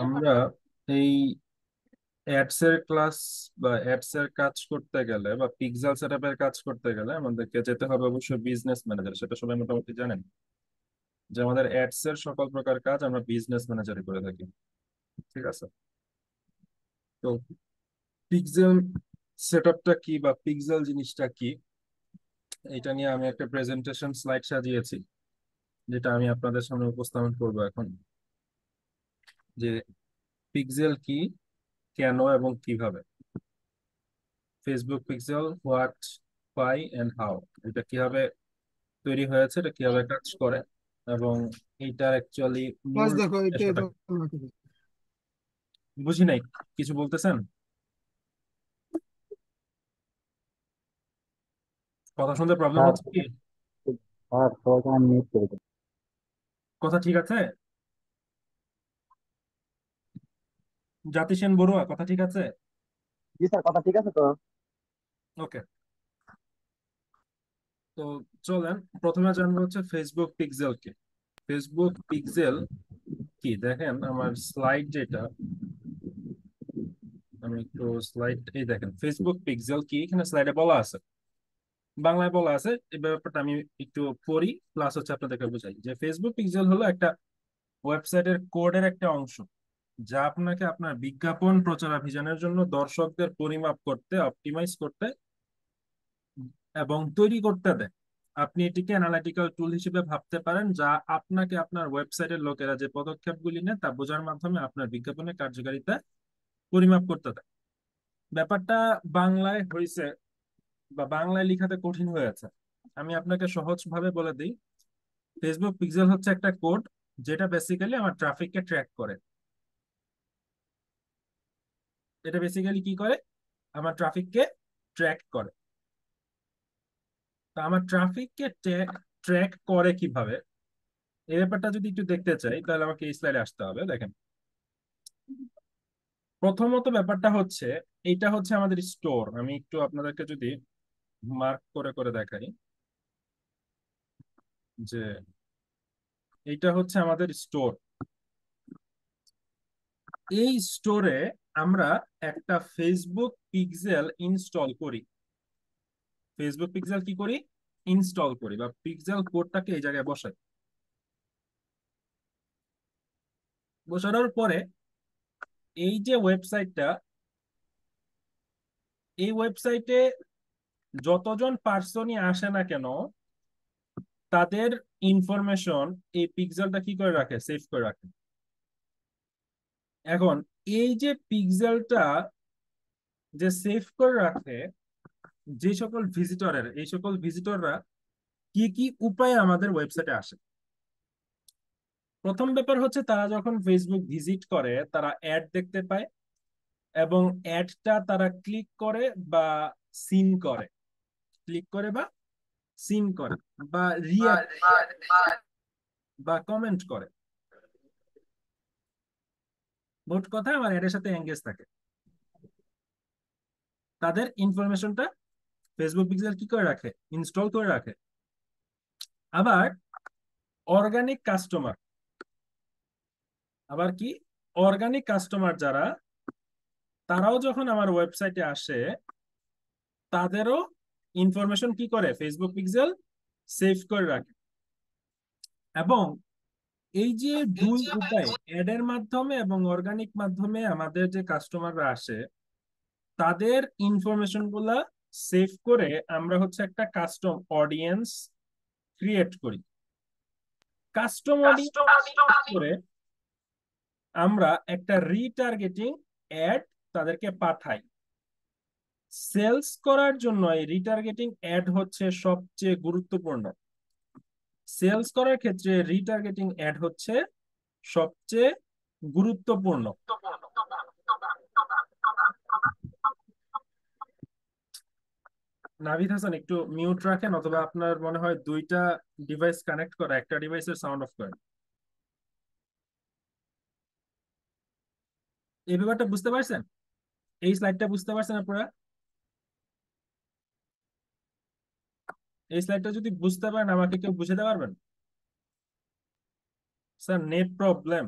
আমরা এই অ্যাডস এর ক্লাস বা অ্যাডস এর কাজ করতে গেলে বা পিক্সেল সেটআপের কাজ করতে গেলে আমাদেরকে যেতে হবে অবশ্যই বিজনেস ম্যানেজার, সেটা সবাই মোটামুটি জানেন যে আমাদের অ্যাডস এর সকল প্রকার কাজ আমরা বিজনেস ম্যানেজারে করে থাকি। ঠিক আছে, তো পিক্সেল সেটআপটা কি বা পিক্সেল জিনিসটা কি, এটা নিয়ে আমি একটা প্রেজেন্টেশন স্লাইড সাজিয়েছি, যেটা আমি আপনাদের সামনে উপস্থাপন করব এখন। যে পিক্সেল কি, কেন এবং কিভাবে, Facebook pixel what, why and how, এটা কিভাবে তৈরি হয়েছে, এটা কিভাবে কাজ করে, এবং এইটার অ্যাকচুয়ালি কাজ মূল দেখো এটা উদ্দেশ্যটা এটা কি। বুঝি নাই, কিছু বলতেছেন? কথা শুনতে প্রবলেম স্যার, হচ্ছে কি? স্যার সবাইকে আমি মিউট করে দিন। কথা ঠিক আছে? জাতি সেন বড়ুয়া, কথা ঠিক আছে? জি স্যার, কথা ঠিক আছে তো? ওকে, তো চলেন প্রথমে জানবো হচ্ছে ফেসবুক পিক্সেল কি। ফেসবুক পিক্সেল কি, দেখেন আমার স্লাইড যেটা, আমি একটু স্লাইড, এই দেখেন ফেসবুক পিক্সেল কি এখানে স্লাইডে বলা আছে, বাংলায় বলা আছে। এই ব্যাপারটা আমি একটু পড়ি, প্লাস হচ্ছে আপনাদেরকে বুঝাই যে ফেসবুক পিক্সেল হলো একটা ওয়েবসাইটের কোডের একটা অংশ, যা আপনাকে আপনার বিজ্ঞাপন প্রচারাভিযানের জন্য দর্শকদের পরিমাপ করতে, অপটিমাইজ করতে এবং তৈরি করতে দেয়। আপনি এটিকে অ্যানালিটিক্যাল টুল হিসেবে ভাবতে পারেন, যা আপনাকে আপনার ওয়েবসাইটের লোকেরা যে পদক্ষেপগুলি নেয় তা বোঝার মাধ্যমে আপনার বিজ্ঞাপনের কার্যকারিতা পরিমাপ করতে দেয়। ব্যাপারটা বাংলায় হয়েছে বা বাংলায় লিখাতে কঠিন হয়েছে, আমি আপনাকে সহজভাবে বলে দিই। ফেসবুক পিক্সেল হচ্ছে একটা কোড, যেটা বেসিক্যালি আমার ট্রাফিককে ট্র্যাক করে। এটা বেসিক্যালি কি করে, আমার ট্রাফিককে ট্র্যাক করে। তো আমার ট্রাফিককে ট্র্যাক করে কিভাবে, এই ব্যাপারটা যদি একটু দেখতে চাই তাহলে আমাকে এই স্লাইডে আসতে হবে। দেখেন, প্রথমত ব্যাপারটা হচ্ছে, এইটা হচ্ছে আমাদের স্টোর। আমি একটু আপনাদেরকে যদি মার্ক করে করে দেখাই যে এইটা হচ্ছে আমাদের স্টোর। এই স্টোরে আমরা একটা ফেসবুক পিক্সেল ইনস্টল করি। ফেসবুক পিক্সেল কি করি, ইনস্টল করি, বা পিক্সেল কোডটাকে এই জায়গায় বসাই। বসানোর পরে এই যে ওয়েবসাইটটা, এই ওয়েবসাইটে যতজন পার্সনই আসে না কেন, তাদের ইনফরমেশন এই পিক্সেলটা কি করে রাখে, সেভ করে রাখে। এখন এই যে পিক্সেলটা যে সেভ করে রাখে, যে সকল ভিজিটরের, এই সকল ভিজিটররা কি কি উপায়ে আমাদের ওয়েবসাইটে আসে। প্রথম ব্যাপার হচ্ছে, তারা যখন ফেসবুক ভিজিট করে তারা অ্যাড দেখতে পায়, এবং অ্যাডটা তারা ক্লিক করে বা সিন করে, ক্লিক করে বা সিন করে বা রিয়াক্ট বা কমেন্ট করে। মোট কথা আমার অ্যাডের সাথে এঙ্গেজ থাকে। তাদের ইনফরমেশনটা ফেসবুক পিক্সেল কি করে রাখে, ইনস্টল করে রাখে। আবার অর্গানিক কাস্টমার, আবার কি, অর্গানিক কাস্টমার যারা, তারাও যখন আমার ওয়েবসাইটে আসে, তাদেরও ইনফরমেশন কি করে ফেসবুক পিক্সেল সেভ করে রাখে। এবং এই যে দুই উপায়, অ্যাড এর মাধ্যমে এবং অর্গানিক মাধ্যমে আমাদের যে কাস্টমাররা আসে, তাদের ইনফরমেশন গুলা সেভ করে আমরা হচ্ছে একটা কাস্টম অডিয়েন্স ক্রিয়েট করি। কাস্টম অডিয়েন্স করে আমরা একটা রিটার্গেটিং অ্যাড তাদেরকে পাঠাই। সেলস করার জন্য এই রিটার্গেটিং অ্যাড হচ্ছে সবচেয়ে গুরুত্বপূর্ণ। সেলস করার ক্ষেত্রে রিটার্গেটিং অ্যাড হচ্ছে সবচেয়ে গুরুত্বপূর্ণ। নাভিদ হাসান, একটু মিউট রাখেন, অথবা আপনার মনে হয় দুইটা ডিভাইস কানেক্ট করা, একটা ডিভাইসের সাউন্ড অফ করেন। এই ব্যাপারটা বুঝতে পারছেন? এই স্লাইডটা বুঝতে পারছেন আপনারা? এই স্লাইডটা যদি বুঝতে পারেন আমাকে কেউ বুঝাতে পারবেন? Sir, net problem.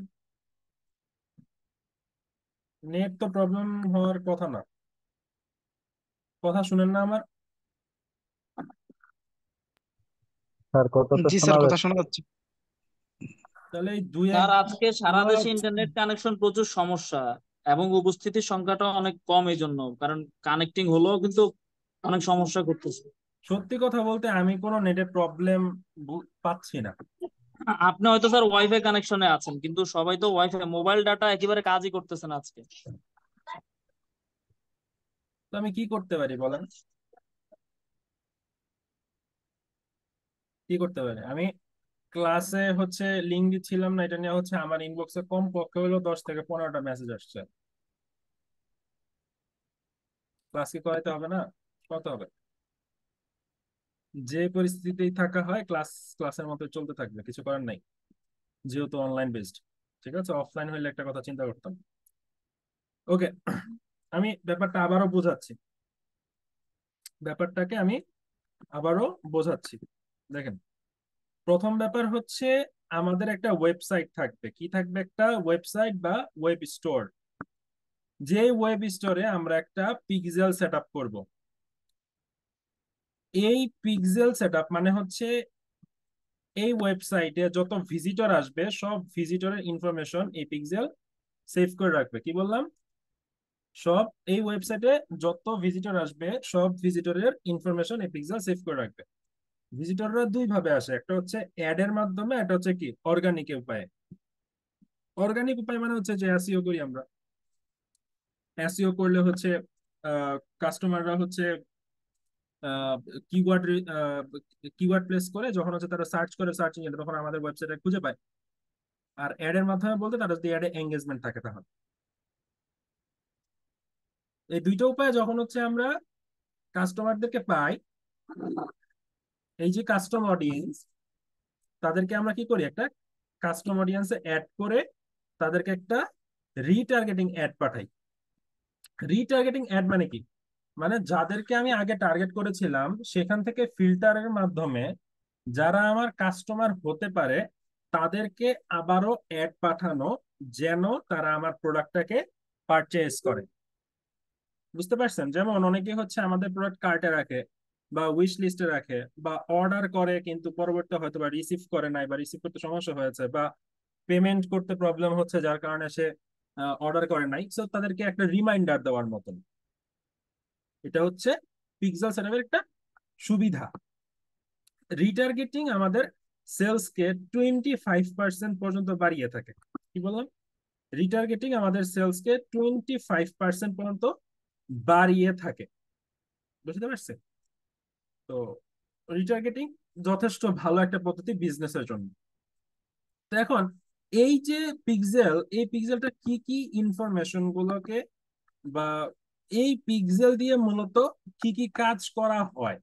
নেট তো প্রবলেম হওয়ার কথা না। কথা শুনেন না আমার? স্যার কথা তো জি শোনা স্যার, কথা যাচ্ছে। শোনা যাচ্ছে। তাহলে এই দুই এক স্যার, আজকে সারা দেশে ইন্টারনেট কানেকশন প্রচুর সমস্যা এবং উপস্থিতির সংখ্যাটা অনেক কম এই জন্য, কারণ কানেক্টিং হলেও কিন্তু অনেক সমস্যা করতেছে। সত্যি কথা বলতে আমি কোনো নেটের প্রবলেম পাচ্ছি না। আপনি হয়তো স্যার ওয়াইফাই কানেকশনে আছেন, কিন্তু সবাই তো ওয়াইফাই, মোবাইল ডাটা একেবারে কাজই করতেছে না আজকে। তো আমি কি করতে পারি বলেন? কি করতে পারি আমি? ক্লাসে হচ্ছে লিঙ্ক দিচ্ছিলাম না, এটা নিয়ে হচ্ছে আমার ইনবক্সে কম পক্ষে হলো 10 থেকে 15টা মেসেজ আসছে। ক্লাস কি করাইতে হবে না? কত হবে? যে পরিস্থিতিতেই থাকা হয়, ক্লাসের মতো চলতে থাকবে, কিছু করার নাই, যেহেতু অনলাইন বেসড। ঠিক আছে, অফলাইন হইলে একটা কথা চিন্তা করতাম। ওকে, আমি ব্যাপারটা আবারও বোঝাচ্ছি। ব্যাপারটাকে আমি আবারও বোঝাচ্ছি। দেখেন, প্রথম ব্যাপার হচ্ছে আমাদের একটা ওয়েবসাইট থাকবে। কি থাকবে? একটা ওয়েবসাইট বা ওয়েব স্টোর। যে ওয়েব স্টোরে আমরা একটা পিক্সেল সেট আপ করবো। এই পিক্সেল সেট আপ মানে হচ্ছে এই ওয়েবসাইটে যত ভিজিটর আসবে সব ভিজিটরের ইনফরমেশন এই পিক্সেল সেভ করে রাখবে। কি বললাম? সব এই ওয়েবসাইটে যত ভিজিটর আসবে সব ভিজিটরের ইনফরমেশন এই পিক্সেল সেভ করে রাখবে। ভিজিটররা দুই ভাবে আসে, একটা হচ্ছে অ্যাড এর মাধ্যমে, একটা হচ্ছে কি অর্গানিক উপায়ে। অর্গানিক উপায় মানে হচ্ছে যে এসইও করি আমরা। এসইও করলে হচ্ছে কাস্টমাররা হচ্ছে কিওয়ার্ড কিওয়ার্ড প্লেস করে, যখন হচ্ছে তারা সার্চ করে সার্চ ইঞ্জিনে, তখন আমাদের ওয়েবসাইটে খুঁজে পায়। আর অ্যাড এর মাধ্যমে বলতে তারা যদি অ্যাডে এঙ্গেজমেন্ট থাকে তাহলে। এই দুইটা উপায়ে যখন হচ্ছে আমরা কাস্টমারদেরকে পাই, এই যে কাস্টম অডিয়েন্স, তাদেরকে আমরা কি করি? একটা কাস্টম অডিয়েন্সে অ্যাড করে তাদেরকে একটা রিটার্গেটিং অ্যাড পাঠাই। রিটার্গেটিং অ্যাড মানে কি? মানে যাদেরকে আমি আগে টার্গেট করেছিলাম সেখান থেকে ফিল্টারের মাধ্যমে যারা আমার কাস্টমার হতে পারে তাদেরকে আবারও অ্যাড পাঠানো, যেন তারা আমার প্রোডাক্টটাকে পারচেজ করে। বুঝতে পারছেন? যেমন অনেকে হচ্ছে আমাদের প্রোডাক্ট কার্টে রাখে বা উইশ লিস্টে রাখে বা অর্ডার করে, কিন্তু পরবর্তী হয়তো বা রিসিভ করে নাই বা রিসিভ করতে সমস্যা হয়েছে বা পেমেন্ট করতে প্রবলেম হচ্ছে, যার কারণে সে অর্ডার করে নাই। সো তাদেরকে একটা রিমাইন্ডার দেওয়ার মতন। এটা হচ্ছে পিক্সেল সেটআপের একটা সুবিধা। রিটার্গেটিং আমাদের সেলসকে 25% পর্যন্ত বাড়িয়ে থাকে। কি বললাম? রিটার্গেটিং আমাদের সেলসকে 25% পর্যন্ত বাড়িয়ে থাকে। বুঝতে পারছেন? তো রিটার্গেটিং যথেষ্ট ভালো একটা পদ্ধতি বিজনেসের জন্য। তো এখন এই যে পিক্সেল, এই পিক্সেলটা কি কি ইনফরমেশন গুলোকে বা এই পিক্সেল দিয়ে মূলত কি কি কাজ করা হয়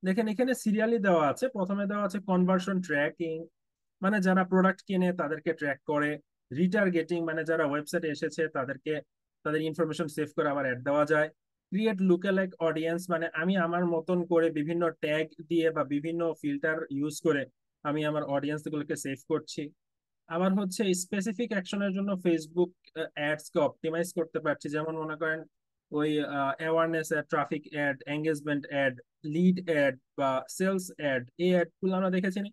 দেখেন, এখানে সিরিয়ালি দেওয়া আছে। প্রথমে দেওয়া আছে কনভার্সন ট্র্যাকিং, মানে যারা প্রোডাক্ট কিনে তাদেরকে ট্র্যাক করে। রিটার্গেটিং মানে যারা ওয়েবসাইটে এসেছে তাদেরকে তাদের ইনফরমেশন সেভ করে আবার অ্যাড দেওয়া যায়। ক্রিয়েট লুকালাইক অডিয়েন্স মানে আমি আমার মতন করে বিভিন্ন ট্যাগ দিয়ে বা বিভিন্ন ফিল্টার ইউজ করে আমি আমার অডিয়েন্স গুলোকে সেভ করছি। আবার হচ্ছে স্পেসিফিক অ্যাকশনের জন্য ফেসবুক অ্যাডস কে অপটিমাইজ করতে পারছি। যেমন মনে করেন ওই awareness ad, traffic ad, engagement ad, lead ad বা সেলস অ্যাড, এই অ্যাড গুলো আমরা দেখেছি না?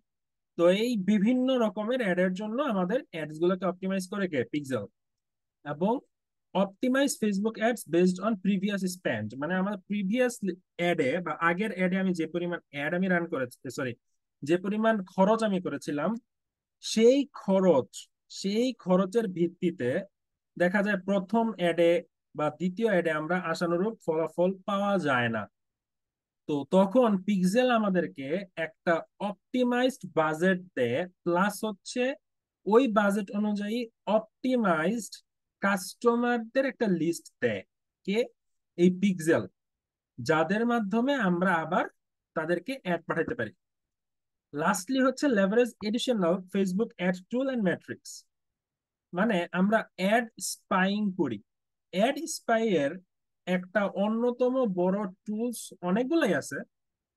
তো এই বিভিন্ন রকমের অ্যাড এর জন্য আমাদের অ্যাডস গুলোকে অপটিমাইজ করে কে? পিক্সেল। এবং optimise Facebook ads based on previous spend, মানে আমার প্রিভিয়াস অ্যাডে বা আগের অ্যাডে আমি যে পরিমাণ অ্যাড আমি রান করেছি, সরি, যে পরিমাণ খরচ আমি করেছিলাম, সেই খরচ সেই খরচের ভিত্তিতে দেখা যায় প্রথম অ্যাডে বা দ্বিতীয় অ্যাডে আমরা আশানুরূপ ফলাফল পাওয়া যায় না। তো তখন পিক্সেল আমাদেরকে একটা অপটিমাইজড বাজেট দেয়, প্লাস হচ্ছে ওই বাজেট অনুযায়ী অপটিমাইজড কাস্টমারদের একটা লিস্ট দেয়। কে? এই পিক্সেল। যাদের মাধ্যমে আমরা আবার তাদেরকে অ্যাড পাঠাতে পারি। লাস্টলি হচ্ছে leverage additional Facebook ad tool and metrics, মানে আমরা অ্যাড স্পাইং করি। অ্যাড স্পাই এর একটা অন্যতম বড় টুলস অনেকগুলাই আছে,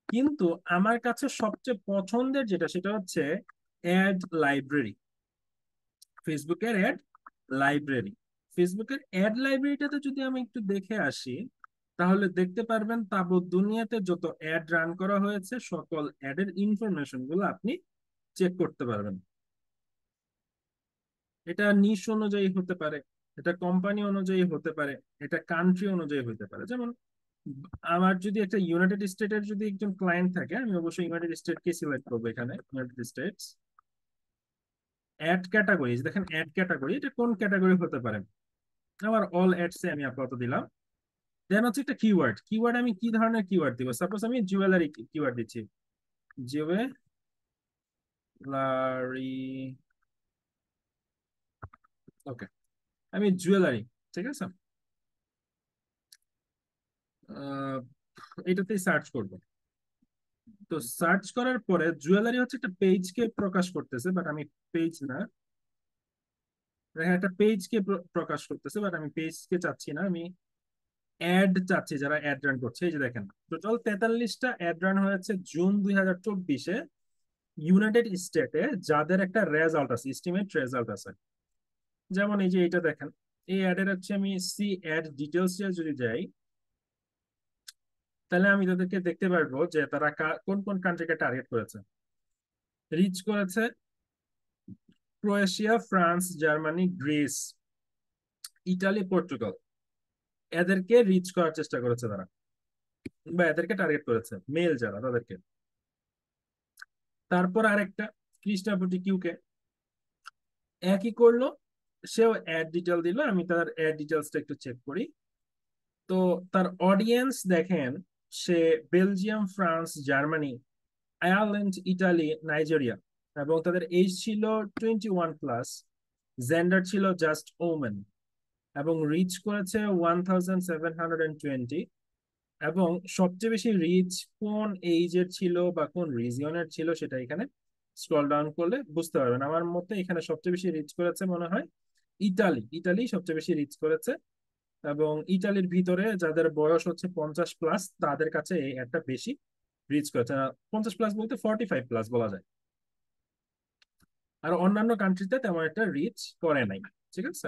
কিন্তু আমার কাছে সবচেয়ে পছন্দের যেটা সেটা হচ্ছে অ্যাড লাইব্রেরি। ফেসবুকের অ্যাড লাইব্রেরি, ফেসবুকের অ্যাড লাইব্রেরিটাতে যদি আমি একটু দেখে আসি, তাহলে দেখতে পারবেন তাবৎ দুনিয়াতে যত অ্যাড রান করা হয়েছে সকল অ্যাডের ইনফরমেশন গুলো আপনি চেক করতে পারবেন। এটা নিশ অনুযায়ী হতে পারে, এটা কোম্পানি অনুযায়ী হতে পারে, এটা কান্ট্রি অনুযায়ী হতে পারে। যেমন আমার যদি একটা ইউনাইটেড স্টেটের যদি একজন ক্লায়েন্ট থাকে, আমি অবশ্যই ইউনাইটেড স্টেটকে সিলেক্ট করবো। এখানে ইউনাইটেড স্টেটস অ্যাড ক্যাটাগরি, দেখেন অ্যাড ক্যাটাগরি, এটা কোন ক্যাটাগরি হতে পারে। আমার অল অ্যাডস আমি আপাতত দিলাম। দেন হচ্ছে একটা কিওয়ার্ড, কিওয়ার্ড আমি কি ধরনের কিওয়ার্ড দিব, সাপোজ আমি জুয়েলারি কিওয়ার্ড দিচ্ছি, জুয়েলারি, ওকে, আমি জুয়েলারি, ঠিক আছে, আহ, এটাতেই সার্চ করব। তো সার্চ করার পরে জুয়েলারি হচ্ছে একটা পেজকে প্রকাশ করতেছে, বাট আমি পেজ না, হ্যাঁ একটা পেজকে প্রকাশ করতেছে, বাট আমি পেজকে চাচ্ছি না, আমি অ্যাড চাচ্ছি যারা অ্যাড রান করছে। এই যে দেখেন টোটাল 43টা অ্যাড রান হয়েছে জুন 2024-এ ইউনাইটেড স্টেটে, যাদের একটা রেজাল্ট আছে, এস্টিমেট রেজাল্ট আছে। যেমন এই যে এটা দেখেন, এই অ্যাডের হচ্ছে আমি সি অ্যাড ডিটেলস যদি যাই, তাহলে আমি তাদেরকে দেখতে পারবো যে তারা কোন কোন কান্ট্রিকে টার্গেট করেছে। রিচ করেছে Croatia, France, Germany, Greece, Italy, Portugal, এদেরকে রিচ করার চেষ্টা করেছে তারা, বা এদেরকে টার্গেট করেছে মেল যারা তাদেরকে। তারপর আরেকটা ক্রিস্টাপটি কিউকে একই করলো, সেও অ্যাড ডিটেল দিল, আমি তার অ্যাড ডিটেলসটা একটু চেক করি। তো তার অডিয়েন্স দেখেন, সে Belgium, France, Germany, Ireland, Italy, Nigeria, এবং তাদের এজ ছিল 21+, জেন্ডার ছিল জাস্ট ওমেন, এবং রিচ করেছে 1720। এবং সবচেয়ে বেশি রিচ কোন এইজের ছিল বা কোন রিজিয়নের ছিল সেটা এখানে স্ক্রল ডাউন করলে বুঝতে পারবেন। আমার মতে এখানে সবচেয়ে বেশি রিচ করেছে মনে হয় ইটালি, ইটালি সবচেয়ে বেশি রিচ করেছে। এবং ইটালির ভিতরে যাদের বয়স হচ্ছে 50+, তাদের কাছে এই একটা বেশি রিচ করেছে। 50+ বলতে 45+ বলা যায়। আর অন্যান্য কান্ট্রিতে তেমন একটা রিচ করে নাই, ঠিক আছে।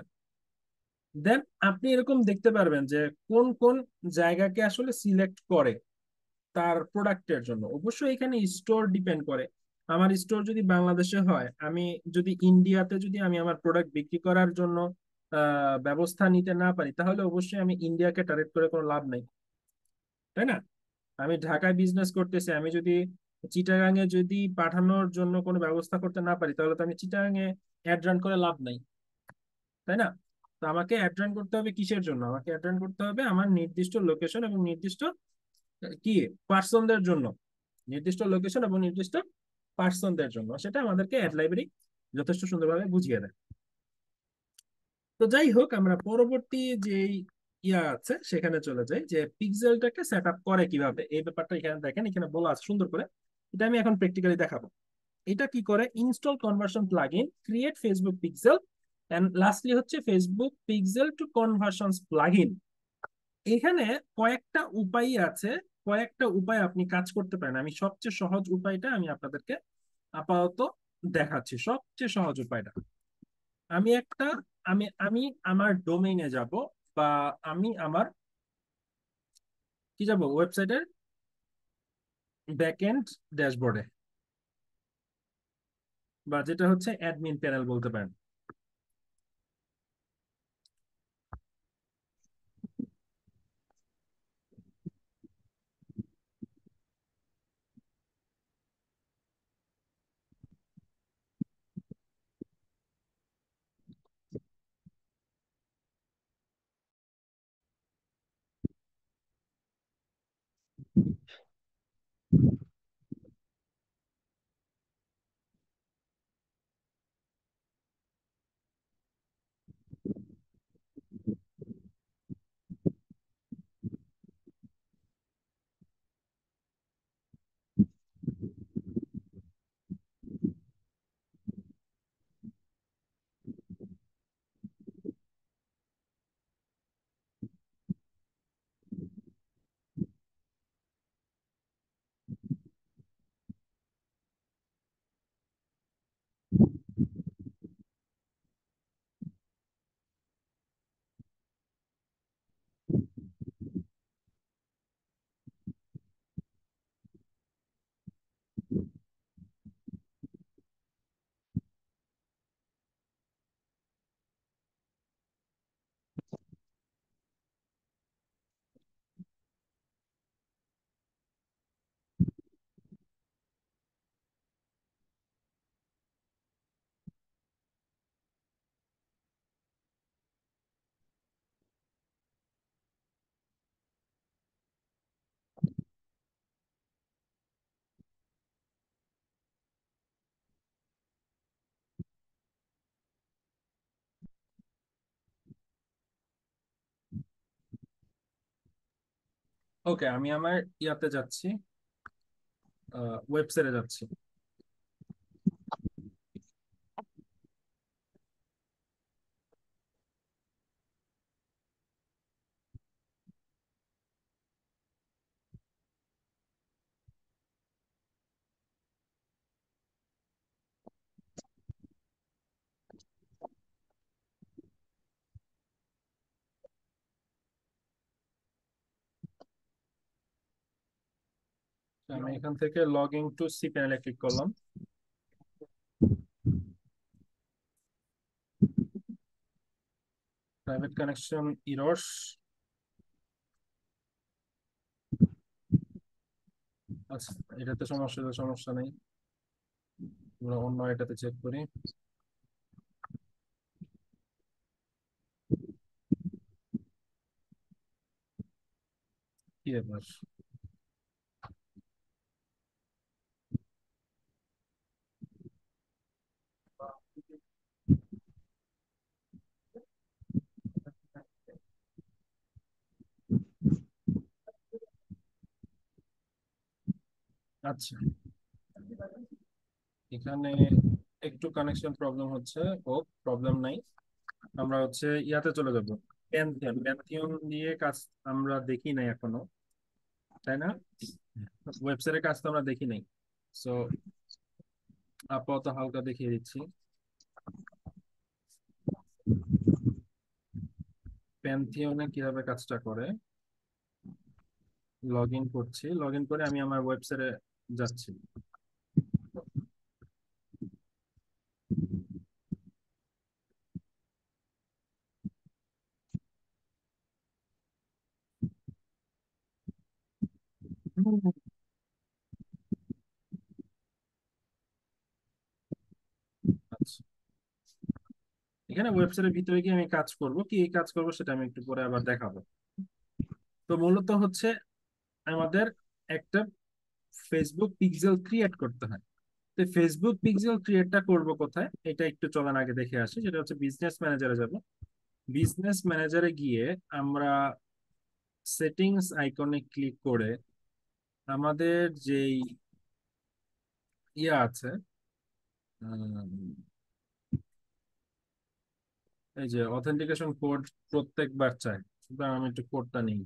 দেন আপনি এরকম দেখতে পারবেন যে কোন কোন জায়গাকে আসলে সিলেক্ট করে তার প্রোডাক্টের জন্য। অবশ্যই এখানে স্টোর ডিপেন্ড করে। আমার স্টোর যদি বাংলাদেশে হয়, আমি যদি ইন্ডিয়াতে যদি আমি আমার প্রোডাক্ট বিক্রি করার জন্য ব্যবস্থা নিতে না পারি, তাহলে অবশ্যই আমি ইন্ডিয়াকে টার্গেট করে কোনো লাভ নেই, তাই না? আমি ঢাকায় বিজনেস করতেছি, আমি যদি চিটাগাং এ যদি পাঠানোর জন্য কোনো ব্যবস্থা করতে না পারি, তাহলে তো আমি চিটাগাং এ অ্যাড রান করে লাভ নাই, তাই না? তো আমাকে অ্যাড রান করতে হবে কিসের জন্য, আমাকে অ্যাড রান করতে হবে আমার নির্দিষ্ট লোকেশন এবং নির্দিষ্ট কি পার্সনদের জন্য, নির্দিষ্ট লোকেশন এবং নির্দিষ্ট পার্সনদের জন্য। সেটা আমাদেরকে অ্যাড লাইব্রেরি যথেষ্ট সুন্দরভাবে বুঝিয়ে দেয়। তো যাই হোক, আমরা পরবর্তী যে ইয়া আছে সেখানে চলে যাই, যে পিক্সেলটাকে সেট আপ করে কিভাবে, এই ব্যাপারটা এখানে দেখেন, এখানে বলা আছে সুন্দর করে। এটা আমি এখন প্র্যাকটিক্যালি দেখাবো। এটা কি করে, install conversion plugin, create Facebook pixel, and lastly হচ্ছে Facebook pixel to conversions plugin. এখানে কয়েকটা উপায় আছে, কয়েকটা উপায় আপনি কাজ করতে পারেন। আমি সবচেয়ে সহজ উপায়টা আমি আপনাদেরকে আপাতত দেখাচ্ছি, সবচেয়ে সহজ উপায়টা। আমি একটা আমি আমি আমার ডোমেইনে যাব, বা আমি আমার কি যাব, ওয়েবসাইটের ব্যাকএন্ড ড্যাশবোর্ডে, বা যেটা হচ্ছে অ্যাডমিন প্যানেল বলতে পারেন। ওকে, আমি আমার ইয়াতে যাচ্ছি, ওয়েবসাইটে যাচ্ছি। তো আমি এখান থেকে লগ ইন টু সি প্যানেলে ক্লিক করলাম। Private connection errors. আচ্ছা, এটাতে সমস্যা নেই, আমরা অন্য এটাতে চেক করি। কি ব্যাপার? আচ্ছা, এখানে একটু কানেকশন প্রবলেম হচ্ছে। ও, প্রবলেম নাই, আমরা হচ্ছে ইয়াতে চলে যাবো। প্যান্থিয়ন, প্যান্থিয়ন দিয়ে কাজ আমরা দেখি নাই এখনো, তাই না? ওয়েবসাইটের কাজ তো আমরা দেখি নাই। সো আপাতত হালকা দেখিয়ে দিচ্ছি। প্যান্থিয়নে কিভাবে কাজটা করে। লগ ইন করছি, লগ ইন করে আমি আমার ওয়েবসাইটে যাচ্ছি। আচ্ছা, এখানে ওয়েবসাইটের ভিতরে গিয়ে আমি কাজ করব, কি এই কাজ করব সেটা আমি একটু পরে আবার দেখাবো। তো মূলত হচ্ছে আমাদের একটা ফেসবুক পিক্সেল ক্রিয়েট করতে হয়। তো ফেসবুক পিক্সেল ক্রিয়েটটা করব কোথায়, এটা একটু চলার আগে দেখে আসি। সেটা হচ্ছে বিজনেস ম্যানেজারে যাব। বিজনেস ম্যানেজারে গিয়ে আমরা সেটিংস আইকনে ক্লিক করে আমাদের যেই ইয়ে আছে, উম, এই যে অথেন্টিকেশন কোড প্রত্যেকবার চাই, সুতরাং আমি একটু কোডটা নিই।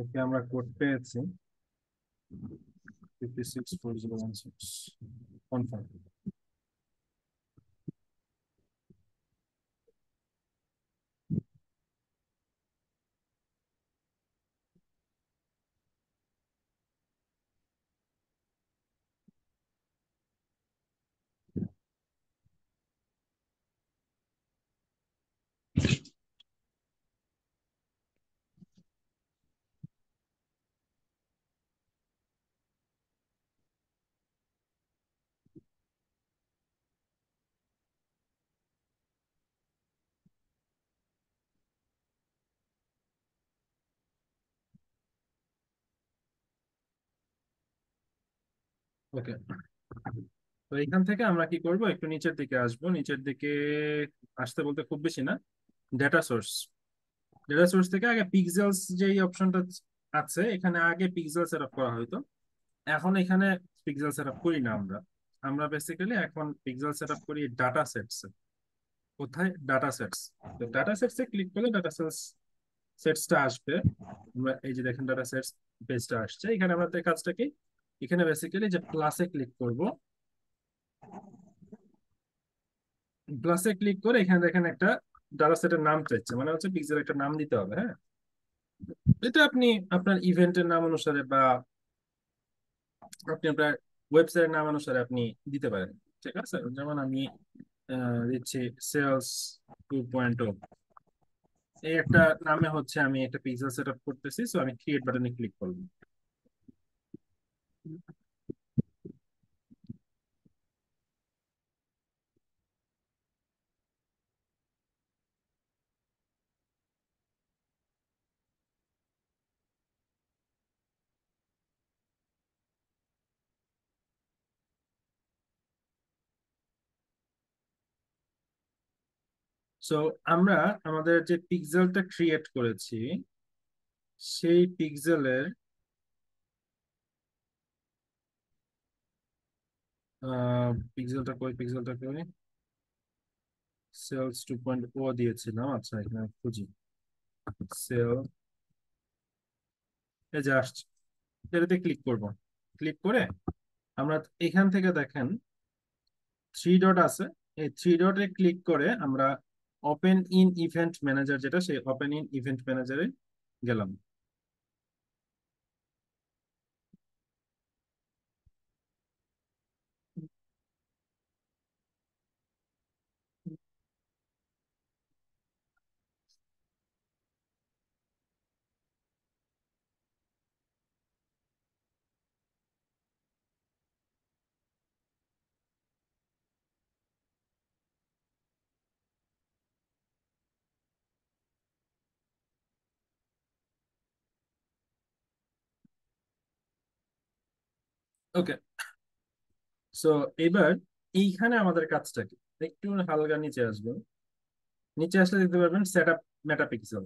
ওকে, আমরা কোড পেয়েছি, 564016 কনফার্ম। ওকে, তো এখান থেকে আমরা কি করব, একটু নিচের দিকে আসবো। নিচের দিকে আসতে বলতে খুব বেশি না, ডেটা সোর্স। ডেটা সোর্স থেকে আগে পিক্সেলস যেই অপশনটা আছে, এখানে আগে পিক্সেল সেট আপ করা হয়তো, এখন এখানে পিক্সেল সেট আপ করি না আমরা। আমরা বেসিক্যালি এখন পিক্সেল সেট আপ করি ডাটা সেটস। কোথায়? Data sets. তো ডাটা সেটস এ ক্লিক করলে ডাটা সেটসটা আসবে। আমরা এই যে দেখেন ডাটা সেটস পেজটা আসছে। এখানে আমাদের কাজটা কি, এখানে বেসিক্যালি যে প্লাসে ক্লিক করব, প্লাসে ক্লিক করে এখানে দেখেন একটা ডাটা সেটের নাম চাইছে, মানে হচ্ছে পিক্সেল একটা নাম দিতে হবে। হ্যাঁ, এটা আপনি আপনার ইভেন্টের নাম অনুসারে বা আপনি আপনার ওয়েবসাইটের নাম অনুসারে আপনি দিতে পারেন। ঠিক আছে, যেমন আমি দিচ্ছি সেলস 2.0, এই একটা নামে হচ্ছে আমি একটা পিক্সেল সেট আপ করতেছি। সো আমি ক্রিয়েট বাটনে ক্লিক করবো। সো আমরা আমাদের যে পিক্সেলটা ক্রিয়েট করেছি, সেই পিক্সেলের পিক্সেলটা কই সেলস 2.0 দিয়েছিলাম। আচ্ছা, এখানে খুঁজি সেল, এই যে আসছে, এটাতে ক্লিক করব। ক্লিক করে আমরা এখান থেকে দেখেন থ্রি ডট আছে, এই থ্রি ডটে ক্লিক করে আমরা ওপেন ইন ইভেন্ট ম্যানেজার, যেটা সেই ওপেন ইন ইভেন্ট ম্যানেজারে গেলাম। ওকে, সো এবার এইখানে আমাদের কাজটা কি, একটু হালকা নিচে আসবো। নিচে আসলে দেখতে পারবেন সেট আপ মেটাপিক্সেল।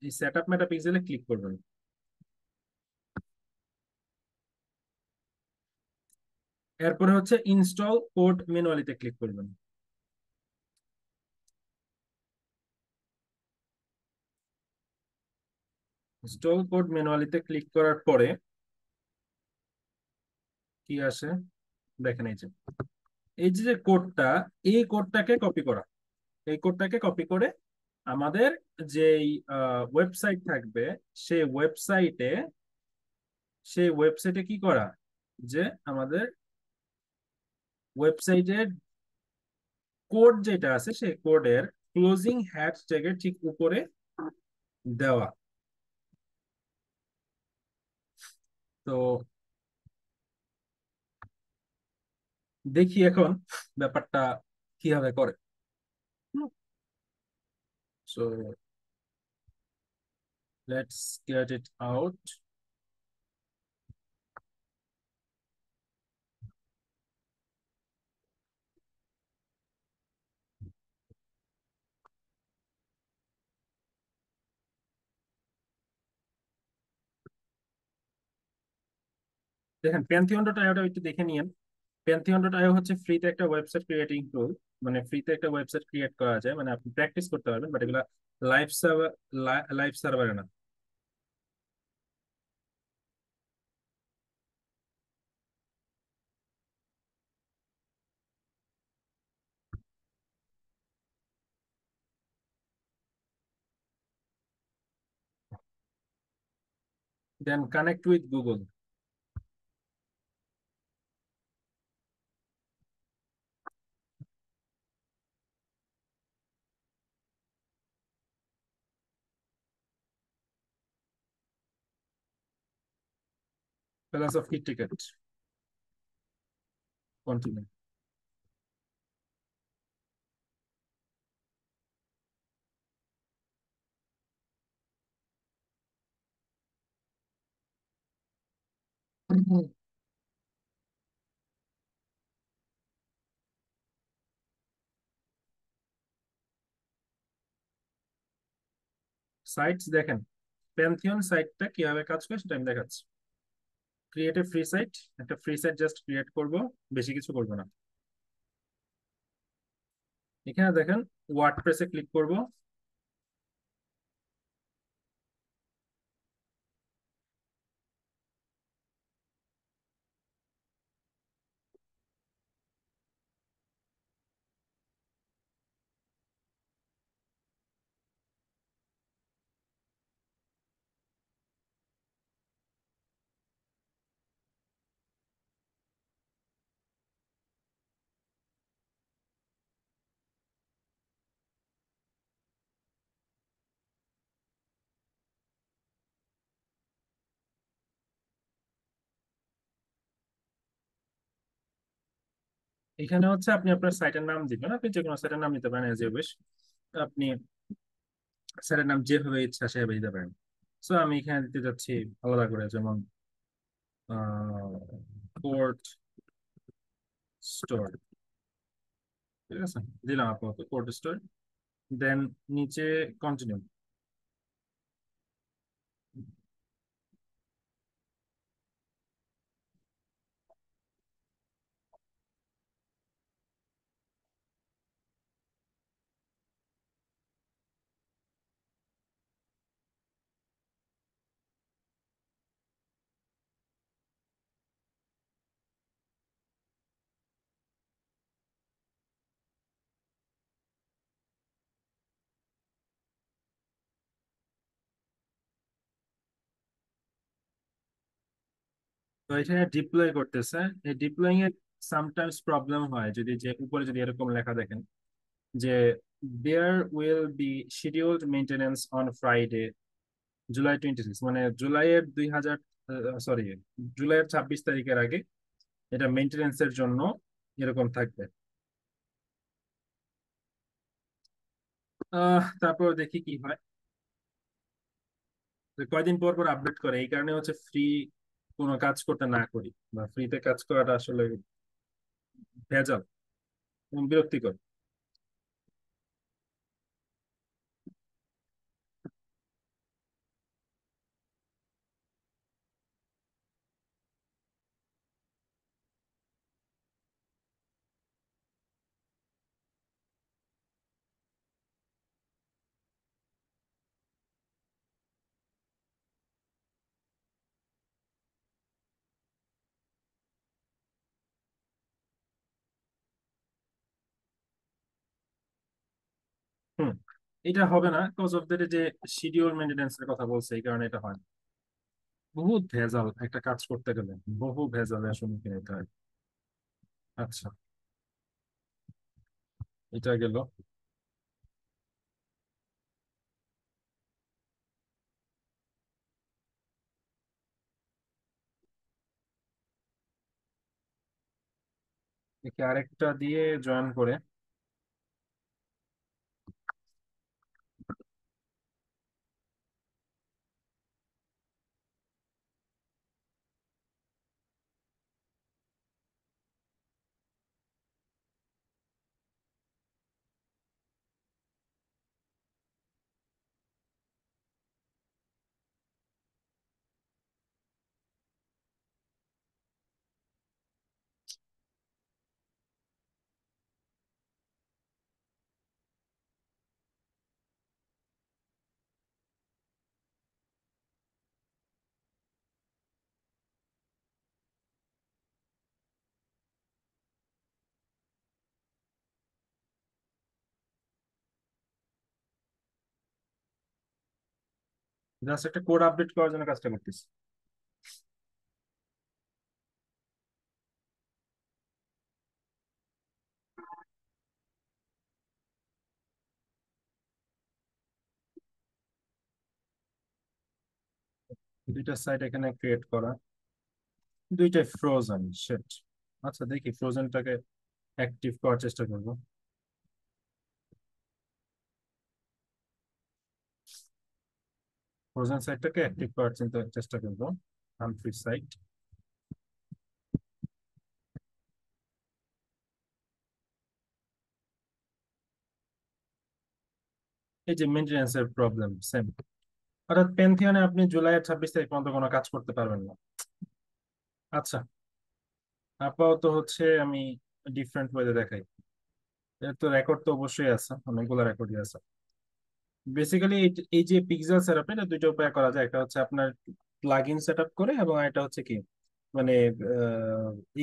এই সেট আপ মেটাপিক্সেলে ক্লিক করবেন। এরপরে হচ্ছে ইনস্টল কোড ম্যানুয়ালিতে ক্লিক করবেন। ইনস্টল কোড ম্যানুয়ালিতে ক্লিক করার পরে কি আসে দেখেন, এই যে কোডটা, এই কোডটাকে কপি করা, এই কোডটাকে কপি করে আমাদের যেই ওয়েবসাইট থাকবে, সেই ওয়েবসাইটে সেই ওয়েবসাইটে কি করা, যে আমাদের ওয়েবসাইটের কোড যেটা আছে সেই কোডের ক্লোজিং হ্যাশট্যাগের ঠিক উপরে দেওয়া। তো দেখি এখন ব্যাপারটা কিভাবে করে। So let's get it out. দেখেন প্যান্থিয়ন ডট আইওটা একটু দেখে নিয়েন। প্যান্থিয়ন ডট আইও হচ্ছে ফ্রিতে একটা ওয়েবসাইট ক্রিয়েটিং টুল। মানে ফ্রিতে একটা ওয়েবসাইট ক্রিয়েট করা যায়, মানে আপনি প্র্যাকটিস করতে পারবেন, বাট এগুলা লাইভ সার্ভার, লাইভ সার্ভারে না। Then connect with Google. প্লাস অফ হিট টিকেট, কন্টিনিউ। সাইটস দেখেন, প্যান্থিয়ন সাইটটা কিভাবে কাজ করে সেটা আমি দেখাচ্ছি। ক্রিয়েট এ ফ্রি সাইট, একটা ফ্রি সাইট জাস্ট ক্রিয়েট করব, বেশি কিছু করব না। এখানে দেখেন ওয়ার্ডপ্রেসে ক্লিক করব। এখানে হচ্ছে আপনি আপনার সাইটের নাম দিবেন, আপনি যে কোনো সাইটের নাম দিতে পারেন এজ ইউ উইশ। আপনি সাইটের নাম যেভাবে ইচ্ছা সেভাবে দিতে পারেন। সো আমি এখানে দিতে যাচ্ছি আলাদা করে, যেমন কোর্ট স্টোর। ঠিক আছে, দিলাম আপাতত কোর্ট স্টোর। দেন নিচে কন্টিনিউ। তো এখানে ডিপ্লয় করতেছে। এই ডিপ্লয়িং এর সামটাইমস প্রবলেম হয় যদি, যে উপরে যদি এরকম লেখা দেখেন যে there will be scheduled maintenance on Friday July 26, মানে জুলাইয়ের 2000, সরি, জুলাইয়ের 26 তারিখের আগে এটা মেইনটেনেন্স এর জন্য এরকম থাকবে। তারপর দেখি কি হয়। তো কয়দিন পর পর আপডেট করে, এই কারণে হচ্ছে ফ্রি কোনো কাজ করতে না করি, বা ফ্রিতে কাজ করাটা আসলে ভেজাল এবং বিরক্তিকর। হুম, এটা হবে না কজ অফ দ্যাট, যে শিডিউল মেনটেন্যান্স এর কথা বলছে, এই কারণে এটা হয় না। বহুত ভেজাল একটা কাজ করতে গেলে, বহু ভেজালের সম্মুখীন হতে হয়। আচ্ছা, এটা গেল। একে আরেকটা দিয়ে জয়েন করে, জাস্ট একটা কোড আপডেট করার জন্য কাজটা করতেছি। দুইটা সাইট এখানে ক্রিয়েট করা, দুইটাই ফ্রোজেন, শিট। আচ্ছা, দেখি ফ্রোজেনটাকে অ্যাক্টিভ করার চেষ্টা করবো। ফ্রোজেন সাইটটাকে অ্যাক্টিভ করার চেষ্টা করবো। আনফ্রি সাইট। এই যে মেনটেন্যান্স এর প্রবলেম সেম। অর্থাৎ প্যান্থিয়নে আপনি জুলাইয়ের 26 তারিখ পর্যন্ত কোনো কাজ করতে পারবেন না। আচ্ছা, আপাতত হচ্ছে আমি ডিফারেন্ট ওয়েতে দেখাই। এর তো রেকর্ড তো অবশ্যই আছে, অনেকগুলো রেকর্ডই আছে। বেসিক্যালি এই যে পিক্সেল সেটআপ, এটা দুইটা উপায় করা যায়। একটা হচ্ছে আপনার প্লাগইন সেটআপ করে, এবং এটা হচ্ছে কি মানে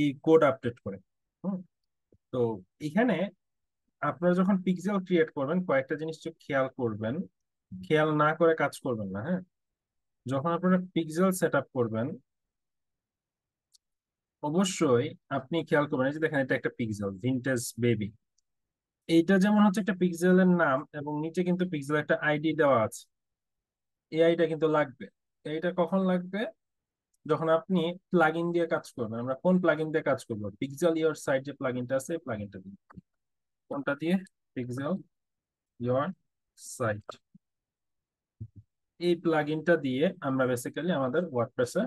এই কোড আপডেট করে। হুম, তো এখানে আপনারা যখন পিক্সেল ক্রিয়েট করবেন, কয়েকটা জিনিস একটু খেয়াল করবেন, খেয়াল না করে কাজ করবেন না। হ্যাঁ, যখন আপনারা পিক্সেল সেটআপ করবেন, অবশ্যই আপনি খেয়াল করবেন, এই যে দেখেন এটা একটা পিক্সেল ভিনটেজ বেবি। এইটা যেমন হচ্ছে একটা পিক্সেলের নাম, এবং নিচে কিন্তু পিক্সেল একটা আইডি দেওয়া আছে। এই আইডিটা কিন্তু লাগবে। এইটা কখন লাগবে? যখন আপনি প্লাগইন দিয়ে কাজ করবেন। আমরা কোন প্লাগইন দিয়ে কাজ করবো? পিক্সেল ইওর সাইট যে প্লাগইনটা আছে, এই প্লাগইনটা দিয়ে। কোনটা দিয়ে? Pixel your site. এই প্লাগইনটা দিয়ে আমরা বেসিক্যালি আমাদের ওয়ার্ডপ্রেসে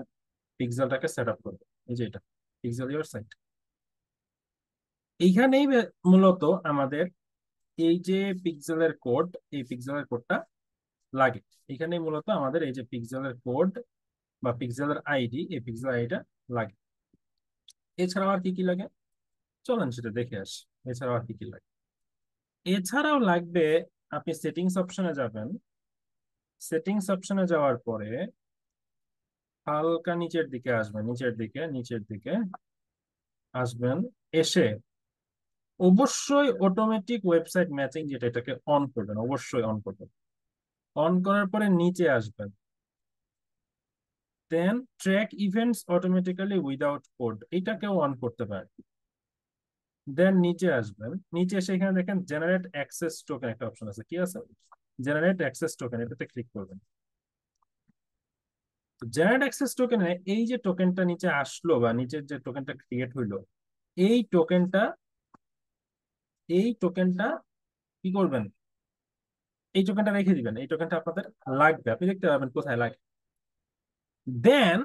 পিক্সেলটাকে সেট আপ করবো। এই যে এটা পিক্সেল ইওর সাইট। এইখানেই মূলত আমাদের এই যে পিক্সেলের কোড, এই পিক্সেলের কোডটা লাগে। এখানেই মূলত আমাদের এই যে পিক্সেলের কোড বা পিক্সেলের আইডি, এই পিক্সেল আইডিটা লাগে। এছাড়াও আর কি কি লাগে চলেন সেটা দেখে আসি। এছাড়াও আর কি কি লাগে? এছাড়াও লাগবে, আপনি সেটিংস অপশনে যাবেন। সেটিংস অপশনে যাওয়ার পরে হালকা নিচের দিকে আসবেন, নিচের দিকে আসবেন। এসে অবশ্যই অটোমেটিক ওয়েবসাইট ম্যাচিং, যেটা, এটাকে অন করবেন, অবশ্যই অন করবেন। অন করার পরে নিচে আসবেন, then track events automatically without code, এটাকেও অন করতে পারেন। দেন নিচে আসবেন, নিচে এসে এখানে দেখেন জেনারেট অ্যাক্সেস টোকেন একটা অপশন আছে। কি আছে? জেনারেট অ্যাক্সেস টোকেন, এটাতে ক্লিক করবেন। জেনারেট অ্যাক্সেস টোকেনে এই যে টোকেনটা নিচে আসলো, বা নিচের যে টোকেনটা ক্রিয়েট হইলো, এই টোকেনটা এই টোকেনটা কি করবেন? এই টোকেনটা রেখে দিবেন। এই টোকেনটা আপনাদের লাগবে, আপনি দেখতে পাবেন কোথায় লাগে। দেন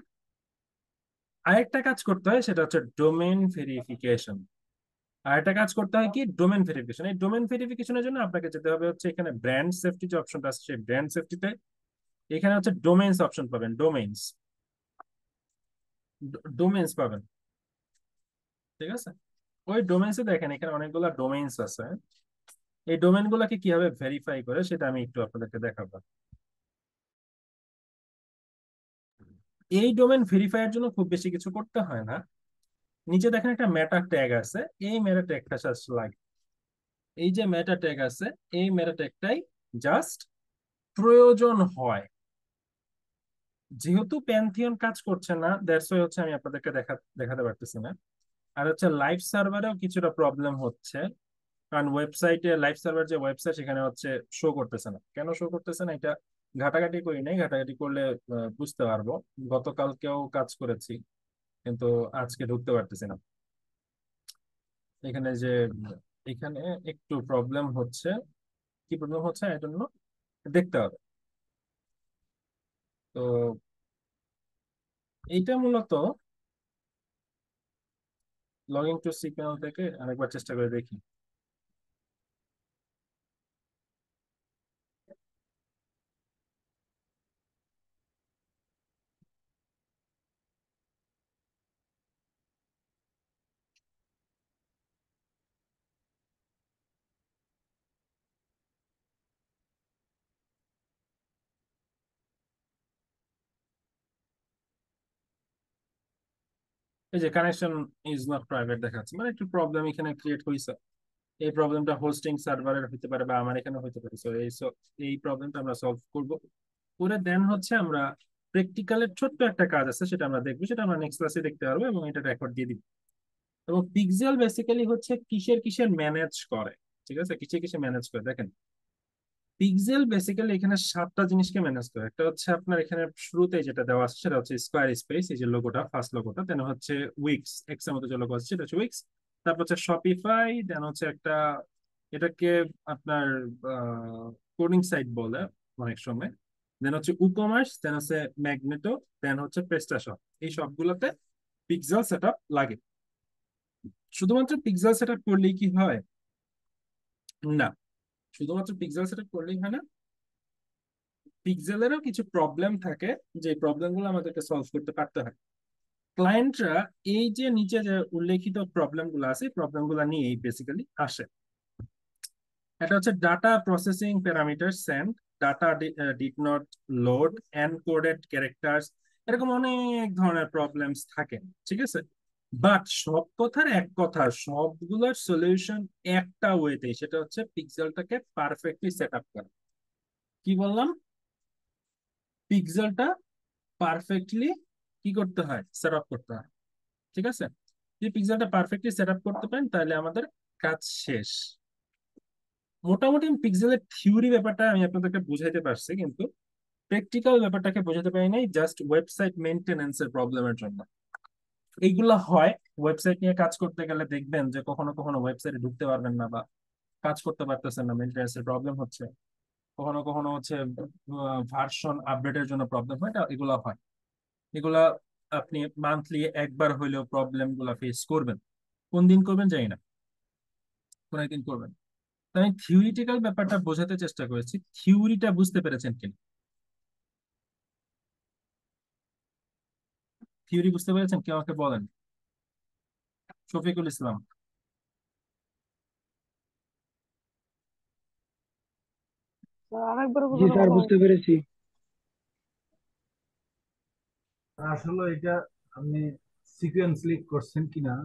আরেকটা কাজ করতে হয়, সেটা হচ্ছে ডোমেইন ভেরিফিকেশন। আরেকটা কাজ করতে হয় কি? Domain verification. এই ডোমেন ভেরিফিকেশনের জন্য আপনাকে যেতে হবে হচ্ছে এখানে ব্র্যান্ড সেফটি যে অপশনটা আছে, সেই ব্র্যান্ড সেফটিতে এখানে হচ্ছে ডোমেইনস অপশন পাবেন। ডোমেইনস পাবেন, ঠিক আছে? ওই ডোমেইনসে দেখেন এখানে অনেকগুলো ডোমেইনস আছে। এই ডোমেইন গুলাকে কিভাবে ভেরিফাই করে সেটা আমি একটু আপনাদেরকে দেখাবো। এই ডোমেইন ভেরিফাই এর জন্য খুব বেশি কিছু করতে হয় না। নিচে দেখেন একটা মেটা ট্যাগ আছে, এই মেটা ট্যাগটা জাস্ট লাগে। এই যে মেটা ট্যাগ আছে, এই মেটা ট্যাগটাই জাস্ট প্রয়োজন হয়। যেহেতু প্যান্থিয়ন কাজ করছে না, দ্যাটস ওয়াই হচ্ছে আমি আপনাদেরকে দেখাতে পারতেছি না। আর হচ্ছে লাইভ সার্ভারেও কিছুটা প্রবলেম হচ্ছে, কারণ ওয়েবসাইটে লাইভ সার্ভার যে ওয়েবসাইট, সেখানে হচ্ছে শো করতেছে না। কেন শো করতেছে না এটা ঘাটাঘাটি করি নাই, ঘাটাঘাটি করলে বুঝতে পারবো। গতকালকেও কাজ করেছি, কিন্তু আজকে ঢুকতে পারতেছি না। এখানে যে এখানে একটু প্রবলেম হচ্ছে। কি প্রবলেম হচ্ছে এর জন্য দেখতে হবে। তো এইটা মূলত লগ ইন টু সিগন্যাল থেকে আরেকবার চেষ্টা করে দেখি। এই যে কানেকশন ইজ নট প্রাইভেট দেখাচ্ছে, মানে একটু প্রবলেম এখানে ক্রিয়েট হয়েছে। এই প্রবলেমটা হোস্টিং সার্ভারের হতে পারে, বা আমার এখানে হতে পারে। সো এই প্রবলেমটা আমরা সলভ করব। করে দেন হচ্ছে আমরা প্র্যাকটিক্যালের ছোট্ট একটা কাজ আছে, সেটা আমরা দেখবো, সেটা আমরা নেক্সট ক্লাসে দেখতে পারবো, এবং এটা রেকর্ড দিয়ে দিব। এবং পিক্সেল বেসিক্যালি হচ্ছে কিসের কিসের ম্যানেজ করে, ঠিক আছে? কিসের কিসের ম্যানেজ করে দেখেন। পিক্সেল বেসিক্যালি এখানে 7টা জিনিসকে ম্যানেজ করে। একটা হচ্ছে আপনার এখানে শুরুতে যেটা দেওয়া আছে, সেটা হচ্ছে স্কোয়ার স্পেস, এই যে লোগোটা, ফার্স্ট লোগোটা। দেন হচ্ছে উইক্স, এক্স এর মতো যে লোগো আছে সেটা হচ্ছে উইক্স। তারপর হচ্ছে শপিফাই। দেন হচ্ছে একটা, এটাকে আপনার কোডিং সাইট বলে অনেক সময়। দেন হচ্ছে উকমার্স, দেন হচ্ছে ম্যাগনেটো, দেন হচ্ছে প্রেস্টাশন। এই সবগুলোতে পিক্সেল সেটআপ লাগে। শুধুমাত্র পিক্সেল সেটআপ করলেই কি হয়? না, শুধুমাত্র পিক্সেল সেটআপ করলেই হয় না। পিক্সেলেরও কিছু প্রবলেম থাকে, যে প্রবলেমগুলো আমাদেরকে সলভ করতে পারতে হয়। ক্লায়েন্টরা এই যে নিচে যে উল্লেখিত প্রবলেমগুলো আছে, প্রবলেমগুলো নিয়ে বেসিক্যালি আসে। এটা হচ্ছে data processing parameter send, data did not load, encoded characters, এরকম অনেক ধরনের প্রবলেমস থাকে। ঠিক আছে, বাট সব কথার এক কথা, সবগুলোর সলিউশন একটা ওয়েতে, সেটা হচ্ছে পিক্সেলটাকে পারফেক্টলি সেট আপ করা। কি বললাম? পিক্সেলটা পারফেক্টলি কি করতে হয়? সেট আপ করতে হয়। ঠিক আছে, যদি পিক্সেলটা পারফেক্টলি সেট আপ করতে পারেন তাহলে আমাদের কাজ শেষ। মোটামুটি পিক্সেলের থিওরি ব্যাপারটা আমি আপনাদেরকে বুঝাইতে পারছি, কিন্তু প্র্যাকটিক্যাল ব্যাপারটাকে বোঝাতে পারি নাই, জাস্ট ওয়েবসাইট মেনটেনেন্সের প্রবলেমের জন্য। এইগুলা হয় ওয়েবসাইট নিয়ে কাজ করতে গেলে, দেখবেন যে কখনো কখনো ওয়েবসাইটে ঢুকতে পারবেন না বা কাজ করতে পারতেছেন না, মেনটেনেন্সের প্রবলেম হচ্ছে। কখনো কখনো হচ্ছে ভার্সন আপডেটের জন্য প্রবলেম হয়, এগুলা হয়। এগুলা আপনি মান্থলি একবার হইলেও প্রবলেম গুলা ফেস করবেন। কোন দিন করবেন জানি না, কোন একদিন করবেন। তো আমি থিওরিটিক্যাল ব্যাপারটা বোঝাতে চেষ্টা করেছি, থিওরিটা বুঝতে পেরেছেন কিনা? থিওরি বুঝতে পেরেছেন? কেউ আমাকে বলেন। শফিকুল ইসলাম। আরেকবার জি বোঝালে স্যার, ভালো হয়। বুঝতে পেরেছি। আসলে এটা আপনি সিকোয়েন্সলি করছেন কিনা,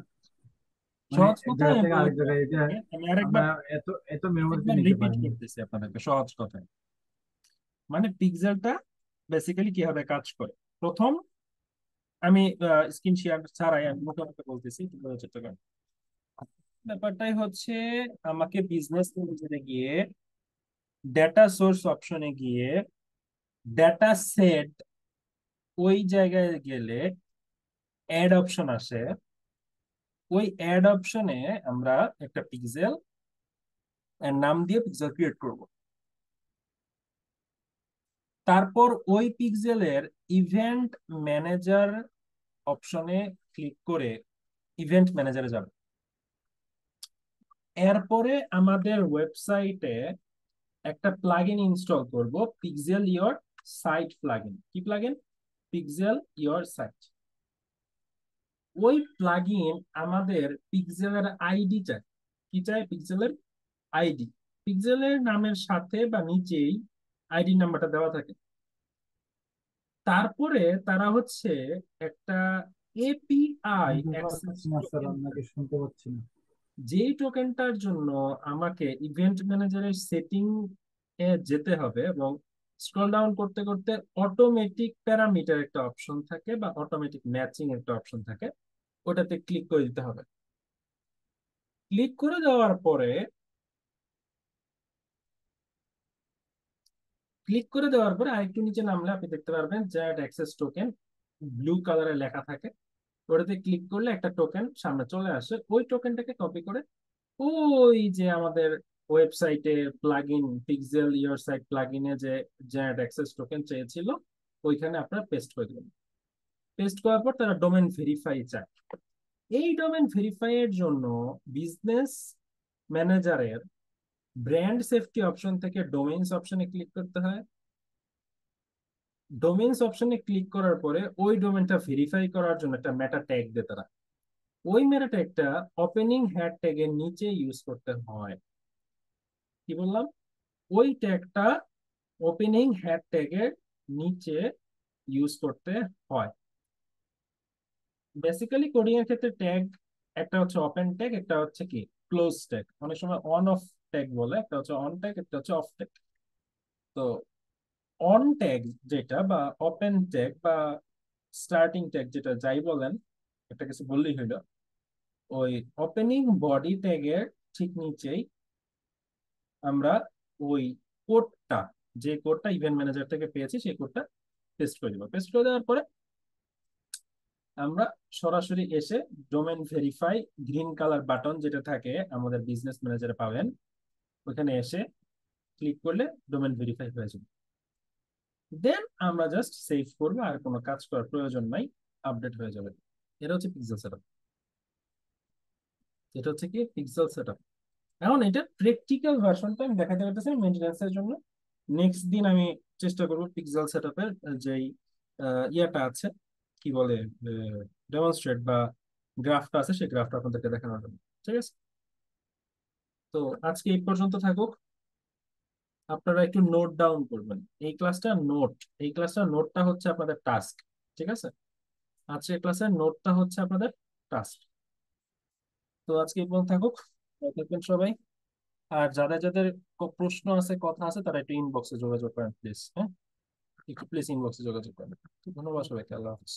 মানে সহজ এক কথায় জায়গা আমি থেকে বলি, আরেক জায়গায় এটা আমি আমরা আরেকবার এত এত মেমোরিতে একবার নিতে রিপিট পারি না। করতেছি আপনাদেরকে সহজ কথায়। মানে পিক্সেলটা বেসিক্যালি কিভাবে কাজ করে, প্রথম আমি স্ক্রিন শেয়ার ছাড়াই আমি মুখে মুখে বলতেছি, একটু বোঝার চেষ্টা করেন। ব্যাপারটাই হচ্ছে, আমাকে বিজনেস ম্যানেজারে গিয়ে ডেটা সোর্স অপশনে গিয়ে ডেটা সেট, ওই জায়গায় গেলে অ্যাড অপশন আসে। ওই অ্যাড অপশনে আমরা একটা পিক্সেল এর নাম দিয়ে পিক্সেল ক্রিয়েট করব। তারপর ওই পিক্সেলের ইভেন্ট ম্যানেজার অপশনে ক্লিক করে ইভেন্ট ম্যানেজারে যাব। এরপরে আমাদের ওয়েবসাইটে একটা প্লাগইন ইনস্টল করব, পিক্সেল ইওর সাইট প্লাগইন। কি প্লাগইন? Pixel your site. ওই প্লাগইন আমাদের পিক্সেলের আইডি চাই। কি চাই? পিক্সেলের আইডি। পিক্সেলের নামের সাথে বা নিচেই আইডি নাম্বারটা দেওয়া থাকে। তারপরে তারা হচ্ছে একটা এপিআই শুনতে অ্যাক্সেস পাচ্ছি না স্যার, টোকেন, আপনাকে শুনতে পাচ্ছি না। যেই টোকেনটার জন্য আমাকে ইভেন্ট ম্যানেজারের সেটিং এ যেতে হবে, এবং স্ক্রল ডাউন করতে করতে অটোমেটিক প্যারামিটার একটা অপশন থাকে বা অটোমেটিক ম্যাচিং একটা অপশন থাকে, ওটাতে ক্লিক করে দিতে হবে। ক্লিক করে দেওয়ার পরে আরেকটু নিচে নামলে আপনি দেখতে পারবেন জ্যাড অ্যাক্সেস টোকেন, ব্লু কালারে লেখা থাকে। ওটাতে ক্লিক করলে একটা টোকেন সামনে চলে আসে। ওই টোকেনটাকে কপি করে ওই যে আমাদের ওয়েবসাইটে প্লাগইন, পিক্সেল ইওর সাইট প্লাগইনে যে জ্যাড অ্যাক্সেস টোকেন চেয়েছিল, ওইখানে আপনারা পেস্ট করে দেবেন। পেস্ট করার পর তারা ডোমেন ভেরিফাই চায়। এই ডোমেন ভেরিফাই এর জন্য বিজনেস ম্যানেজারের ব্র্যান্ড সেফটি অপশন থেকে ডোমেইনস অপশনে ক্লিক করতে হয়। ডোমেইনস অপশনে ক্লিক করার পরে ওই ডোমেনটা ভেরিফাই করার জন্য একটা মেটা ট্যাগ দেয় তারা। ওই মেটা ট্যাগটা ওপেনিং হ্যাড ট্যাগের নিচে ইউজ করতে হয়। কি বললাম? ওই ট্যাগটা ওপেনিং হ্যাড ট্যাগের নিচে ইউজ করতে হয়। বেসিক্যালি কোডিং এর ক্ষেত্রে ট্যাগ একটা হচ্ছে ওপেন ট্যাগ, একটা হচ্ছে কি ক্লোজ ট্যাগ, অনেক সময় অন অফ ট্যাগ বলে, একটা হচ্ছে অন ট্যাগ, একটা হচ্ছে অফ ট্যাগ। তো অন ট্যাগ যেটা, বা ওপেন ট্যাগ বা স্টার্টিং ট্যাগ যেটা যাই বলেন, একটা কিছু বললেই হইলো, ওই ওপেনিং বডি ট্যাগের ঠিক নিচেই আমরা ওই কোডটা, যে কোডটা ইভেন্ট ম্যানেজার থেকে পেয়েছি, সেই কোডটা পেস্ট করে দেবো। পেস্ট করে দেওয়ার পরে আমরা সরাসরি এসে domain verify, green colour button যেটা থাকে আমাদের বিজনেস ম্যানেজারে পাবেন, ওখানে এসে ক্লিক করলে ডোমেন ভেরিফাই হয়ে যাবে। দেন আমরা জাস্ট সেভ করবো, আর কোনো কাজ করার প্রয়োজন নাই, আপডেট হয়ে যাবে। এটা হচ্ছে পিক্সেল সেটআপ। এটা হচ্ছে কি পিক্সেল সেটআপ। এখন এটা প্র্যাকটিক্যাল ভার্সনটা আমি দেখাতে পারতেছি মেইনটেনেন্সের জন্য। নেক্সট দিন আমি চেষ্টা করবো পিক্সেল সেটআপের যেই ইয়াটা আছে, কি বলে, ডেমনস্ট্রেট বা গ্রাফটা আছে, সেই গ্রাফটা আপনাদেরকে দেখানোর জন্য। ঠিক আছে, তো আজকে এই পর্যন্ত থাকুক। আপনারা একটু নোট ডাউন করবেন। এই ক্লাসটা নোটটা হচ্ছে আপনাদের টাস্ক। ঠিক আছে, আজকের ক্লাসের নোটটা হচ্ছে আপনাদের টাস্ক। তো আজকে এই পর্যন্ত থাকুক, ভালো থাকবেন সবাই। আর যাদের যাদের প্রশ্ন আছে, কথা আছে, তারা একটু ইনবক্সে যোগাযোগ করেন প্লিজ। হ্যাঁ, একটু প্লিজ ইনবক্সে যোগাযোগ করেন। তো ধন্যবাদ সবাইকে, আল্লাহ হাফিজ।